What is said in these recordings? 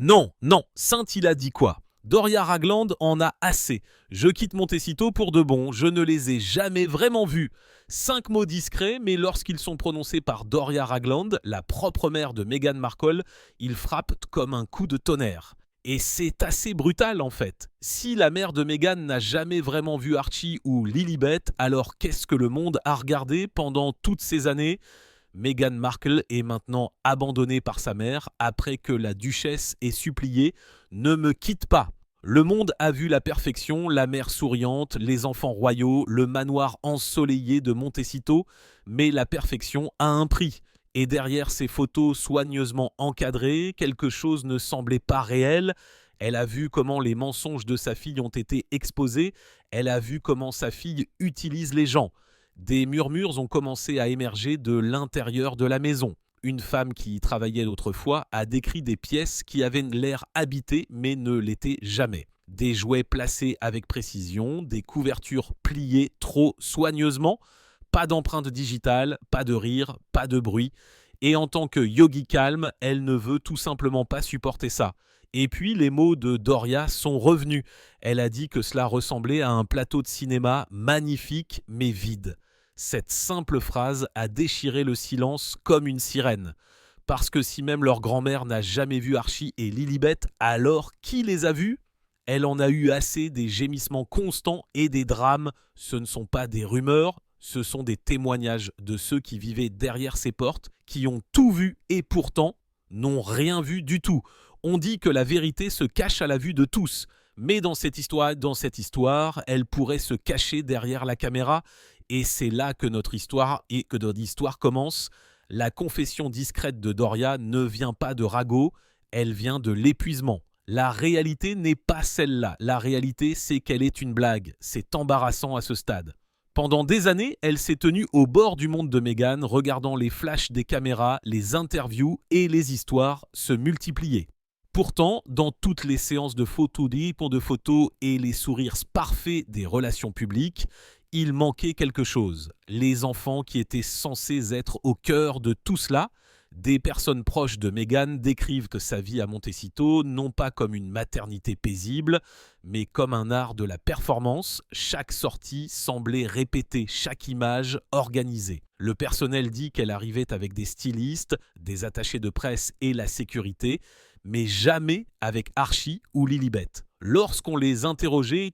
Non, non, Saint il a dit quoi? Doria Ragland en a assez. Je quitte Montecito pour de bon, je ne les ai jamais vraiment vus. 5 mots discrets, mais lorsqu'ils sont prononcés par Doria Ragland, la propre mère de Meghan Markle, ils frappent comme un coup de tonnerre. Et c'est assez brutal en fait. Si la mère de Meghan n'a jamais vraiment vu Archie ou Lilibet, alors qu'est-ce que le monde a regardé pendant toutes ces années? Meghan Markle est maintenant abandonnée par sa mère après que la duchesse ait supplié « Ne me quitte pas ». Le monde a vu la perfection, la mère souriante, les enfants royaux, le manoir ensoleillé de Montecito, mais la perfection a un prix. Et derrière ces photos soigneusement encadrées, quelque chose ne semblait pas réel. Elle a vu comment les mensonges de sa fille ont été exposés, elle a vu comment sa fille utilise les gens. Des murmures ont commencé à émerger de l'intérieur de la maison. Une femme qui y travaillait autrefois a décrit des pièces qui avaient l'air habitées mais ne l'étaient jamais. Des jouets placés avec précision, des couvertures pliées trop soigneusement, pas d'empreinte digitale, pas de rire, pas de bruit. Et en tant que yogi calme, elle ne veut tout simplement pas supporter ça. Et puis les mots de Doria sont revenus. Elle a dit que cela ressemblait à un plateau de cinéma magnifique mais vide. Cette simple phrase a déchiré le silence comme une sirène. Parce que si même leur grand-mère n'a jamais vu Archie et Lilibet, alors qui les a vus? Elle en a eu assez des gémissements constants et des drames. Ce ne sont pas des rumeurs, ce sont des témoignages de ceux qui vivaient derrière ces portes, qui ont tout vu et pourtant n'ont rien vu du tout. On dit que la vérité se cache à la vue de tous. Mais dans cette histoire, elle pourrait se cacher derrière la caméra. Et c'est là que notre histoire commence. La confession discrète de Doria ne vient pas de ragot, elle vient de l'épuisement. La réalité n'est pas celle-là. La réalité, c'est qu'elle est une blague. C'est embarrassant à ce stade. Pendant des années, elle s'est tenue au bord du monde de Meghan, regardant les flashs des caméras, les interviews et les histoires se multiplier. Pourtant, dans toutes les séances de photos et les sourires parfaits des relations publiques, il manquait quelque chose. Les enfants qui étaient censés être au cœur de tout cela. Des personnes proches de Meghan décrivent que sa vie à Montecito non pas comme une maternité paisible, mais comme un art de la performance. Chaque sortie semblait répéter chaque image organisée. Le personnel dit qu'elle arrivait avec des stylistes, des attachés de presse et la sécurité, mais jamais avec Archie ou Lilibet. Lorsqu'on les interrogeait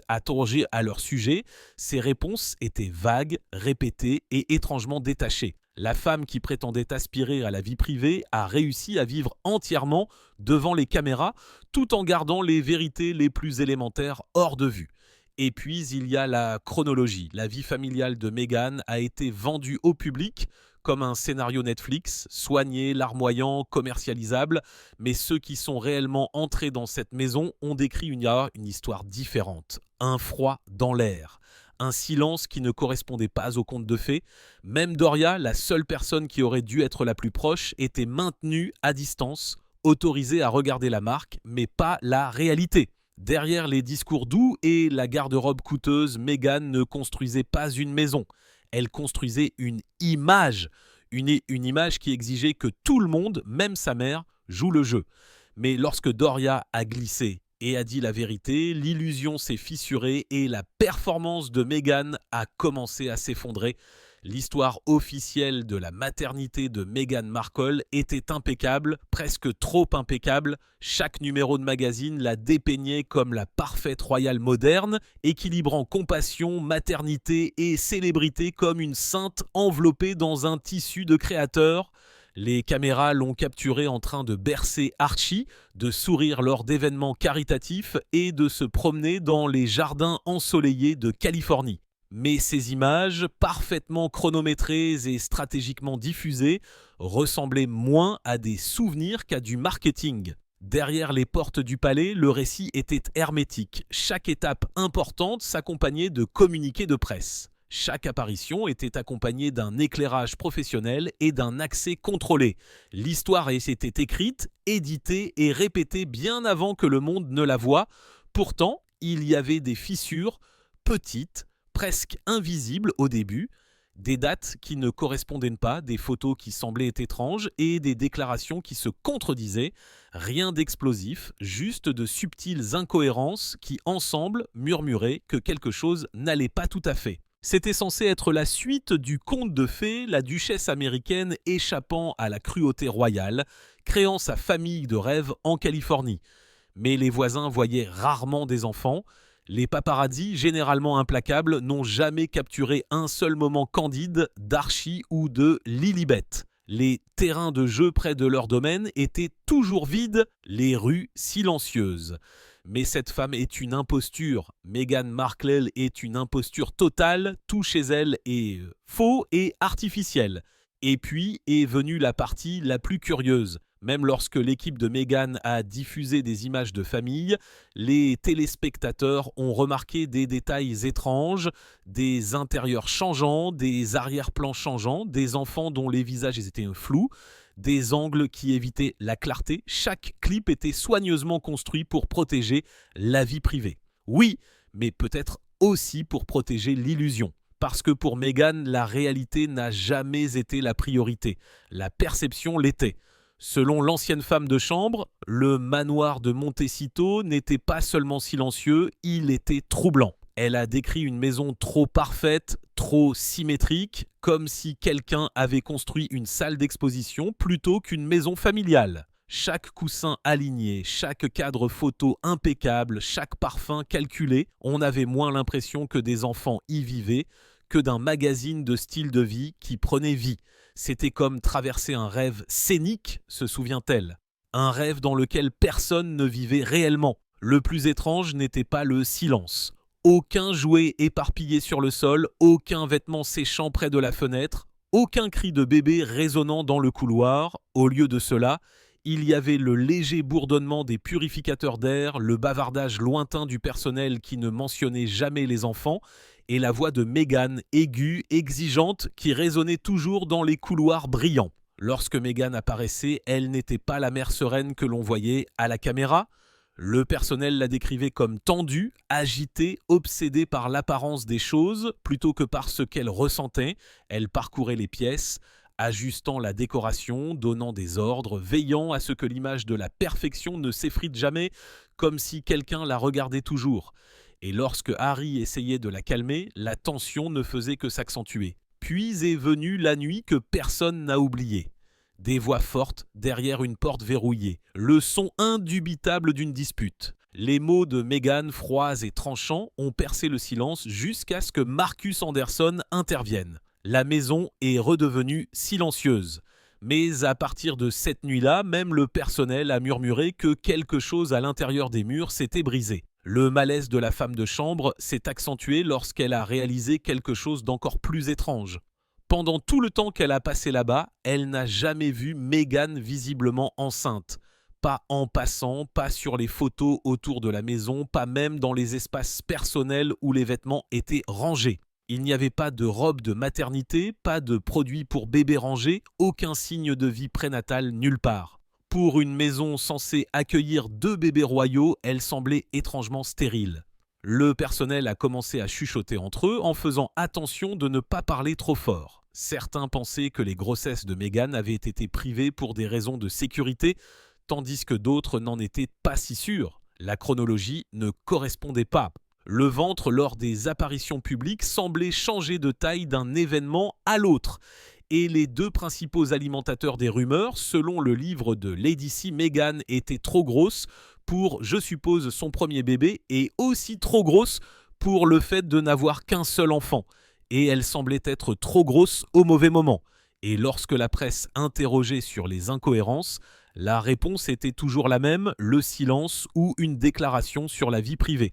à leur sujet, ces réponses étaient vagues, répétées et étrangement détachées. La femme qui prétendait aspirer à la vie privée a réussi à vivre entièrement devant les caméras tout en gardant les vérités les plus élémentaires hors de vue. Et puis il y a la chronologie. La vie familiale de Meghan a été vendue au public comme un scénario Netflix, soigné, larmoyant, commercialisable, mais ceux qui sont réellement entrés dans cette maison ont décrit une histoire différente. Un froid dans l'air. Un silence qui ne correspondait pas au conte de fées. Même Doria, la seule personne qui aurait dû être la plus proche, était maintenue à distance, autorisée à regarder la marque, mais pas la réalité. Derrière les discours doux et la garde-robe coûteuse, Meghan ne construisait pas une maison. Elle construisait une image. Une image qui exigeait que tout le monde, même sa mère, joue le jeu. Mais lorsque Doria a glissé et a dit la vérité, l'illusion s'est fissurée et la performance de Meghan a commencé à s'effondrer. L'histoire officielle de la maternité de Meghan Markle était impeccable, presque trop impeccable. Chaque numéro de magazine la dépeignait comme la parfaite royale moderne, équilibrant compassion, maternité et célébrité comme une sainte enveloppée dans un tissu de créateur. Les caméras l'ont capturé en train de bercer Archie, de sourire lors d'événements caritatifs et de se promener dans les jardins ensoleillés de Californie. Mais ces images, parfaitement chronométrées et stratégiquement diffusées, ressemblaient moins à des souvenirs qu'à du marketing. Derrière les portes du palais, le récit était hermétique. Chaque étape importante s'accompagnait de communiqués de presse. Chaque apparition était accompagnée d'un éclairage professionnel et d'un accès contrôlé. L'histoire était écrite, éditée et répétée bien avant que le monde ne la voie. Pourtant, il y avait des fissures petites, presque invisibles au début, Des dates qui ne correspondaient pas, des photos qui semblaient étranges et des déclarations qui se contredisaient. Rien d'explosif, juste de subtiles incohérences qui, ensemble, murmuraient que quelque chose n'allait pas tout à fait. C'était censé être la suite du conte de fées, la duchesse américaine échappant à la cruauté royale, créant sa famille de rêve en Californie. Mais les voisins voyaient rarement des enfants. Les paparazzis, généralement implacables, n'ont jamais capturé un seul moment candide d'Archie ou de Lilibet. Les terrains de jeu près de leur domaine étaient toujours vides, les rues silencieuses. Mais cette femme est une imposture. Meghan Markle est une imposture totale, tout chez elle est faux et artificiel. Et puis est venue la partie la plus curieuse. Même lorsque l'équipe de Meghan a diffusé des images de famille, les téléspectateurs ont remarqué des détails étranges, des intérieurs changeants, des arrière-plans changeants, des enfants dont les visages étaient flous, des angles qui évitaient la clarté. Chaque clip était soigneusement construit pour protéger la vie privée. Oui, mais peut-être aussi pour protéger l'illusion. Parce que pour Meghan, la réalité n'a jamais été la priorité. La perception l'était. Selon l'ancienne femme de chambre, le manoir de Montecito n'était pas seulement silencieux, il était troublant. Elle a décrit une maison trop parfaite, trop symétrique, comme si quelqu'un avait construit une salle d'exposition plutôt qu'une maison familiale. Chaque coussin aligné, chaque cadre photo impeccable, chaque parfum calculé, on avait moins l'impression que des enfants y vivaient que d'un magazine de style de vie qui prenait vie. C'était comme traverser un rêve scénique, se souvient-elle. Un rêve dans lequel personne ne vivait réellement. Le plus étrange n'était pas le silence. Aucun jouet éparpillé sur le sol, aucun vêtement séchant près de la fenêtre, aucun cri de bébé résonnant dans le couloir. Au lieu de cela, il y avait le léger bourdonnement des purificateurs d'air, le bavardage lointain du personnel qui ne mentionnait jamais les enfants, et la voix de Meghan, aiguë, exigeante, qui résonnait toujours dans les couloirs brillants. Lorsque Meghan apparaissait, elle n'était pas la mère sereine que l'on voyait à la caméra. Le personnel la décrivait comme tendue, agitée, obsédée par l'apparence des choses plutôt que par ce qu'elle ressentait. Elle parcourait les pièces, ajustant la décoration, donnant des ordres, veillant à ce que l'image de la perfection ne s'effrite jamais, comme si quelqu'un la regardait toujours. Et lorsque Harry essayait de la calmer, la tension ne faisait que s'accentuer. Puis est venue la nuit que personne n'a oubliée. Des voix fortes derrière une porte verrouillée, le son indubitable d'une dispute. Les mots de Meghan, froids et tranchants, ont percé le silence jusqu'à ce que Marcus Anderson intervienne. La maison est redevenue silencieuse. Mais à partir de cette nuit-là, même le personnel a murmuré que quelque chose à l'intérieur des murs s'était brisé. Le malaise de la femme de chambre s'est accentué lorsqu'elle a réalisé quelque chose d'encore plus étrange. Pendant tout le temps qu'elle a passé là-bas, elle n'a jamais vu Meghan visiblement enceinte. Pas en passant, pas sur les photos autour de la maison, pas même dans les espaces personnels où les vêtements étaient rangés. Il n'y avait pas de robe de maternité, pas de produits pour bébé rangés, aucun signe de vie prénatale nulle part. Pour une maison censée accueillir 2 bébés royaux, elle semblait étrangement stérile. Le personnel a commencé à chuchoter entre eux en faisant attention de ne pas parler trop fort. Certains pensaient que les grossesses de Meghan avaient été privées pour des raisons de sécurité, tandis que d'autres n'en étaient pas si sûrs. La chronologie ne correspondait pas. Le ventre lors des apparitions publiques semblait changer de taille d'un événement à l'autre. Et les 2 principaux alimentateurs des rumeurs, selon le livre de Lady C, Meghan était trop grosse pour, je suppose, son premier bébé et aussi trop grosse pour le fait de n'avoir qu'un seul enfant. Et elle semblait être trop grosse au mauvais moment. Et lorsque la presse interrogeait sur les incohérences, la réponse était toujours la même, le silence ou une déclaration sur la vie privée.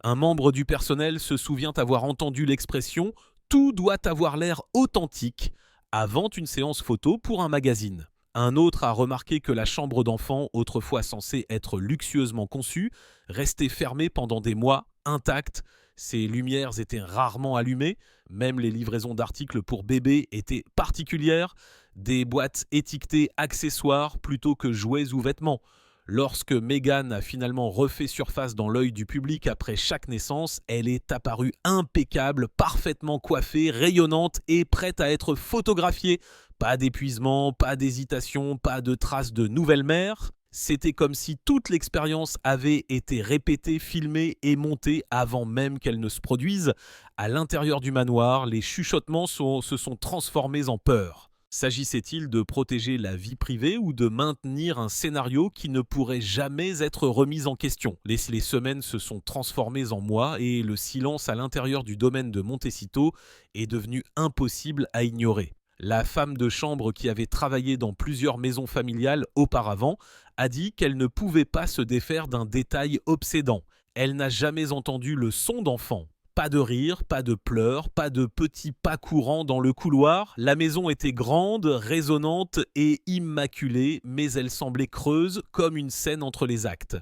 Un membre du personnel se souvient avoir entendu l'expression « tout doit avoir l'air authentique » avant une séance photo pour un magazine. Un autre a remarqué que la chambre d'enfant, autrefois censée être luxueusement conçue, restait fermée pendant des mois, intacte. Ses lumières étaient rarement allumées, même les livraisons d'articles pour bébés étaient particulières, des boîtes étiquetées accessoires plutôt que jouets ou vêtements. Lorsque Meghan a finalement refait surface dans l'œil du public après chaque naissance, elle est apparue impeccable, parfaitement coiffée, rayonnante et prête à être photographiée. Pas d'épuisement, pas d'hésitation, pas de traces de nouvelle mère. C'était comme si toute l'expérience avait été répétée, filmée et montée avant même qu'elle ne se produise. À l'intérieur du manoir, les chuchotements se sont transformés en peur. S'agissait-il de protéger la vie privée ou de maintenir un scénario qui ne pourrait jamais être remis en question? Les semaines se sont transformées en mois et le silence à l'intérieur du domaine de Montecito est devenu impossible à ignorer. La femme de chambre qui avait travaillé dans plusieurs maisons familiales auparavant a dit qu'elle ne pouvait pas se défaire d'un détail obsédant. Elle n'a jamais entendu le son d'enfant. Pas de rire, pas de pleurs, pas de petits pas courants dans le couloir. La maison était grande, résonnante et immaculée, mais elle semblait creuse comme une scène entre les actes.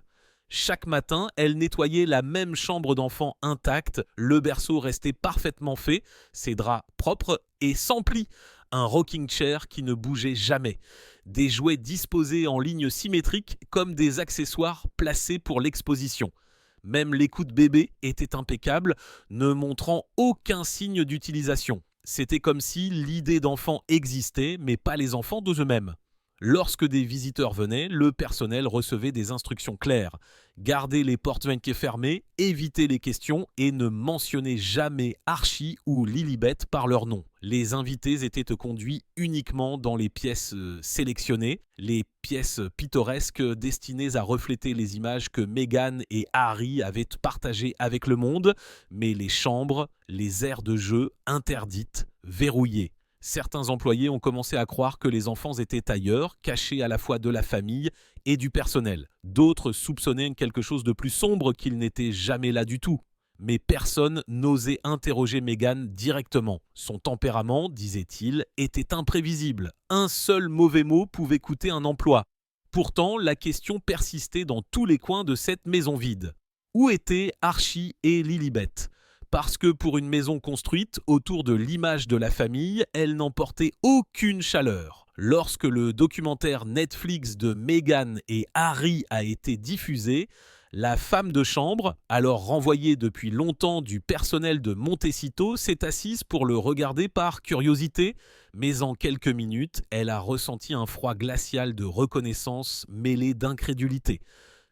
Chaque matin, elle nettoyait la même chambre d'enfant intacte, le berceau restait parfaitement fait, ses draps propres et sans plis, un rocking chair qui ne bougeait jamais, des jouets disposés en ligne symétrique comme des accessoires placés pour l'exposition. Même l'écoute bébé était impeccable, ne montrant aucun signe d'utilisation. C'était comme si l'idée d'enfant existait, mais pas les enfants d'eux-mêmes. Lorsque des visiteurs venaient, le personnel recevait des instructions claires. Gardez les portes fermées, évitez les questions et ne mentionnez jamais Archie ou Lilibet par leur nom. Les invités étaient conduits uniquement dans les pièces sélectionnées, les pièces pittoresques destinées à refléter les images que Meghan et Harry avaient partagées avec le monde, mais les chambres, les aires de jeu interdites, verrouillées. Certains employés ont commencé à croire que les enfants étaient ailleurs, cachés à la fois de la famille et du personnel. D'autres soupçonnaient quelque chose de plus sombre, qu'ils n'étaient jamais là du tout. Mais personne n'osait interroger Meghan directement. Son tempérament, disait-il, était imprévisible. Un seul mauvais mot pouvait coûter un emploi. Pourtant, la question persistait dans tous les coins de cette maison vide. Où étaient Archie et Lilibet ? Parce que pour une maison construite autour de l'image de la famille, elle n'emportait aucune chaleur. Lorsque le documentaire Netflix de Meghan et Harry a été diffusé, la femme de chambre, alors renvoyée depuis longtemps du personnel de Montecito, s'est assise pour le regarder par curiosité, mais en quelques minutes, elle a ressenti un froid glacial de reconnaissance mêlé d'incrédulité.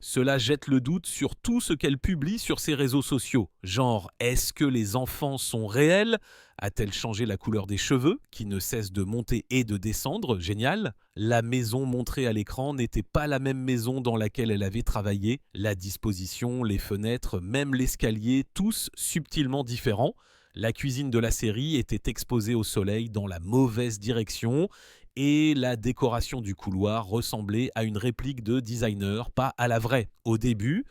Cela jette le doute sur tout ce qu'elle publie sur ses réseaux sociaux. Genre, est-ce que les enfants sont réels ? A-t-elle changé la couleur des cheveux, qui ne cessent de monter et de descendre ? Génial. La maison montrée à l'écran n'était pas la même maison dans laquelle elle avait travaillé. La disposition, les fenêtres, même l'escalier, tous subtilement différents. La cuisine de la série était exposée au soleil dans la mauvaise direction. Et la décoration du couloir ressemblait à une réplique de designer, pas à la vraie. Au début,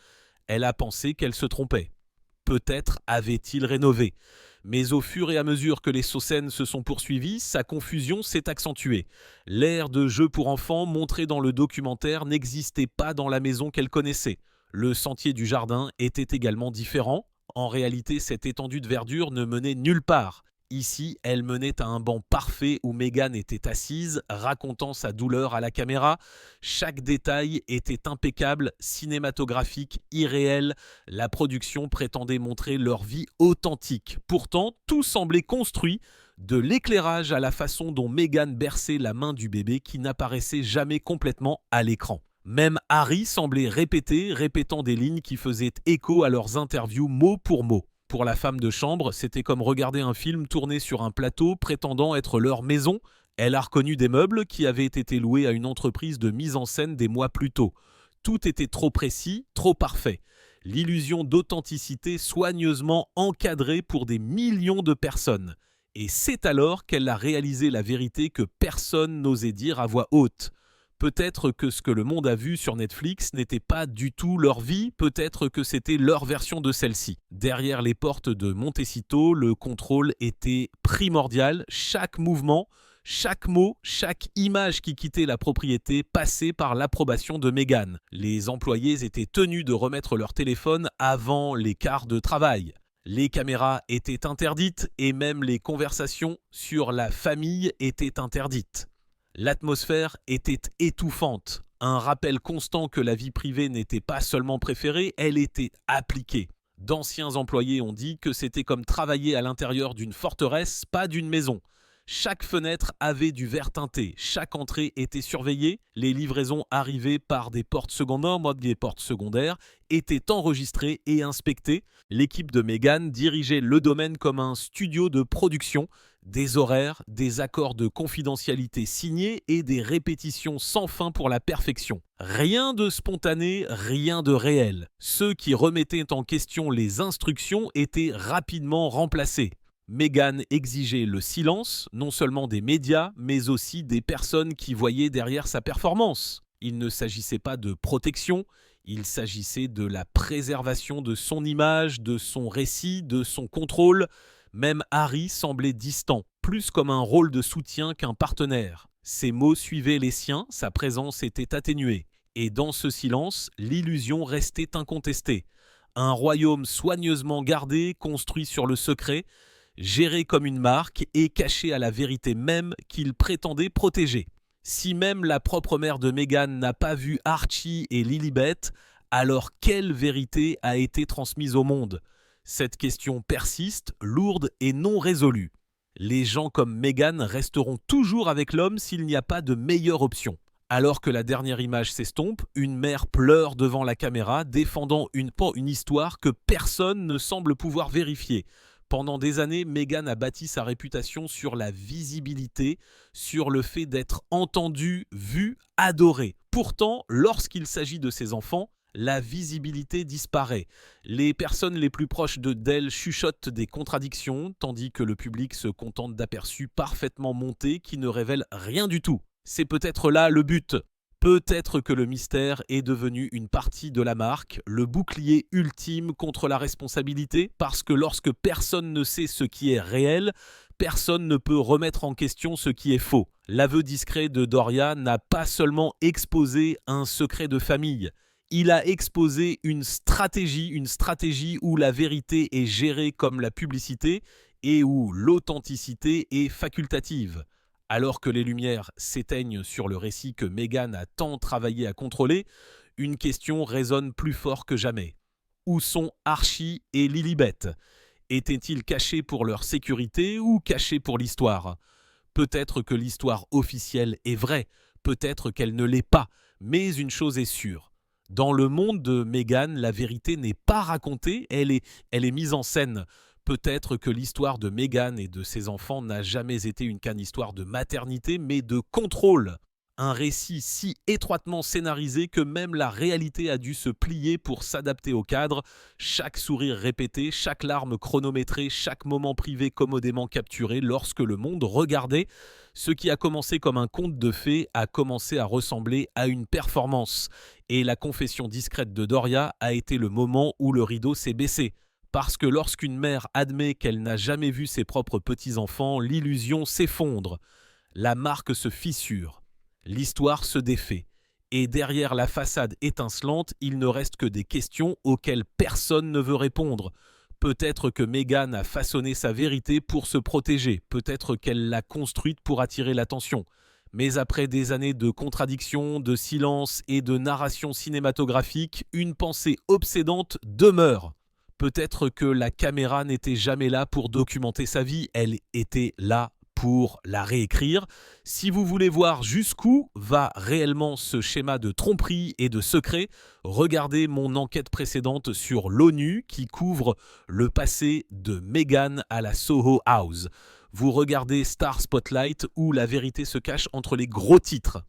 elle a pensé qu'elle se trompait. Peut-être avait-il rénové. Mais au fur et à mesure que les scènes se sont poursuivies, sa confusion s'est accentuée. L'aire de jeu pour enfants montré dans le documentaire n'existait pas dans la maison qu'elle connaissait. Le sentier du jardin était également différent. En réalité, cette étendue de verdure ne menait nulle part. Ici, elle menait à un banc parfait où Meghan était assise, racontant sa douleur à la caméra. Chaque détail était impeccable, cinématographique, irréel. La production prétendait montrer leur vie authentique. Pourtant, tout semblait construit, de l'éclairage à la façon dont Meghan berçait la main du bébé qui n'apparaissait jamais complètement à l'écran. Même Harry semblait répétant des lignes qui faisaient écho à leurs interviews mot pour mot. Pour la femme de chambre, c'était comme regarder un film tourné sur un plateau prétendant être leur maison. Elle a reconnu des meubles qui avaient été loués à une entreprise de mise en scène des mois plus tôt. Tout était trop précis, trop parfait. L'illusion d'authenticité soigneusement encadrée pour des millions de personnes. Et c'est alors qu'elle a réalisé la vérité que personne n'osait dire à voix haute. Peut-être que ce que le monde a vu sur Netflix n'était pas du tout leur vie, peut-être que c'était leur version de celle-ci. Derrière les portes de Montecito, le contrôle était primordial. Chaque mouvement, chaque mot, chaque image qui quittait la propriété passait par l'approbation de Meghan. Les employés étaient tenus de remettre leur téléphone avant les quarts de travail. Les caméras étaient interdites et même les conversations sur la famille étaient interdites. L'atmosphère était étouffante, Un rappel constant que la vie privée n'était pas seulement préférée, elle était appliquée. D'anciens employés ont dit que c'était comme travailler à l'intérieur d'une forteresse, pas d'une maison. Chaque fenêtre avait du verre teinté, chaque entrée était surveillée, les livraisons arrivaées par des portes secondaires, des portes secondaires, étaient enregistrées et inspectées. L'équipe de Meghan dirigeait le domaine comme un studio de production, des horaires, des accords de confidentialité signés et des répétitions sans fin pour la perfection. Rien de spontané, rien de réel. Ceux qui remettaient en question les instructions étaient rapidement remplacés. Meghan exigeait le silence, non seulement des médias, mais aussi des personnes qui voyaient derrière sa performance. Il ne s'agissait pas de protection, il s'agissait de la préservation de son image, de son récit, de son contrôle. Même Harry semblait distant, plus comme un rôle de soutien qu'un partenaire. Ses mots suivaient les siens, sa présence était atténuée. Et dans ce silence, l'illusion restait incontestée. Un royaume soigneusement gardé, construit sur le secret, géré comme une marque et caché à la vérité même qu'il prétendait protéger. Si même la propre mère de Meghan n'a pas vu Archie et Lilibet, alors quelle vérité a été transmise au monde ? Cette question persiste, lourde et non résolue. Les gens comme Meghan resteront toujours avec l'homme s'il n'y a pas de meilleure option. Alors que la dernière image s'estompe, une mère pleure devant la caméra, défendant une histoire que personne ne semble pouvoir vérifier. Pendant des années, Meghan a bâti sa réputation sur la visibilité, sur le fait d'être entendue, vue, adorée. Pourtant, lorsqu'il s'agit de ses enfants, la visibilité disparaît. Les personnes les plus proches d'elle chuchotent des contradictions, tandis que le public se contente d'aperçus parfaitement montés qui ne révèlent rien du tout. C'est peut-être là le but. Peut-être que le mystère est devenu une partie de la marque, le bouclier ultime contre la responsabilité, parce que lorsque personne ne sait ce qui est réel, personne ne peut remettre en question ce qui est faux. L'aveu discret de Doria n'a pas seulement exposé un secret de famille, il a exposé une stratégie où la vérité est gérée comme la publicité et où l'authenticité est facultative. Alors que les lumières s'éteignent sur le récit que Meghan a tant travaillé à contrôler, une question résonne plus fort que jamais. Où sont Archie et Lilibet ? Étaient-ils cachés pour leur sécurité ou cachés pour l'histoire ? Peut-être que l'histoire officielle est vraie, peut-être qu'elle ne l'est pas, mais une chose est sûre. Dans le monde de Meghan, la vérité n'est pas racontée, elle est mise en scène. Peut-être que l'histoire de Meghan et de ses enfants n'a jamais été qu'une histoire de maternité, mais de contrôle. Un récit si étroitement scénarisé que même la réalité a dû se plier pour s'adapter au cadre. Chaque sourire répété, chaque larme chronométrée, chaque moment privé commodément capturé lorsque le monde regardait. Ce qui a commencé comme un conte de fées a commencé à ressembler à une performance. Et la confession discrète de Doria a été le moment où le rideau s'est baissé. Parce que lorsqu'une mère admet qu'elle n'a jamais vu ses propres petits-enfants, l'illusion s'effondre. La marque se fissure. L'histoire se défait. Et derrière la façade étincelante, il ne reste que des questions auxquelles personne ne veut répondre. Peut-être que Meghan a façonné sa vérité pour se protéger. Peut-être qu'elle l'a construite pour attirer l'attention. Mais après des années de contradictions, de silence et de narration cinématographique, une pensée obsédante demeure. Peut-être que la caméra n'était jamais là pour documenter sa vie, elle était là pour la réécrire. Si vous voulez voir jusqu'où va réellement ce schéma de tromperie et de secret, regardez mon enquête précédente sur l'ONU qui couvre le passé de Meghan à la Soho House. Vous regardez Star Spotlight où la vérité se cache entre les gros titres.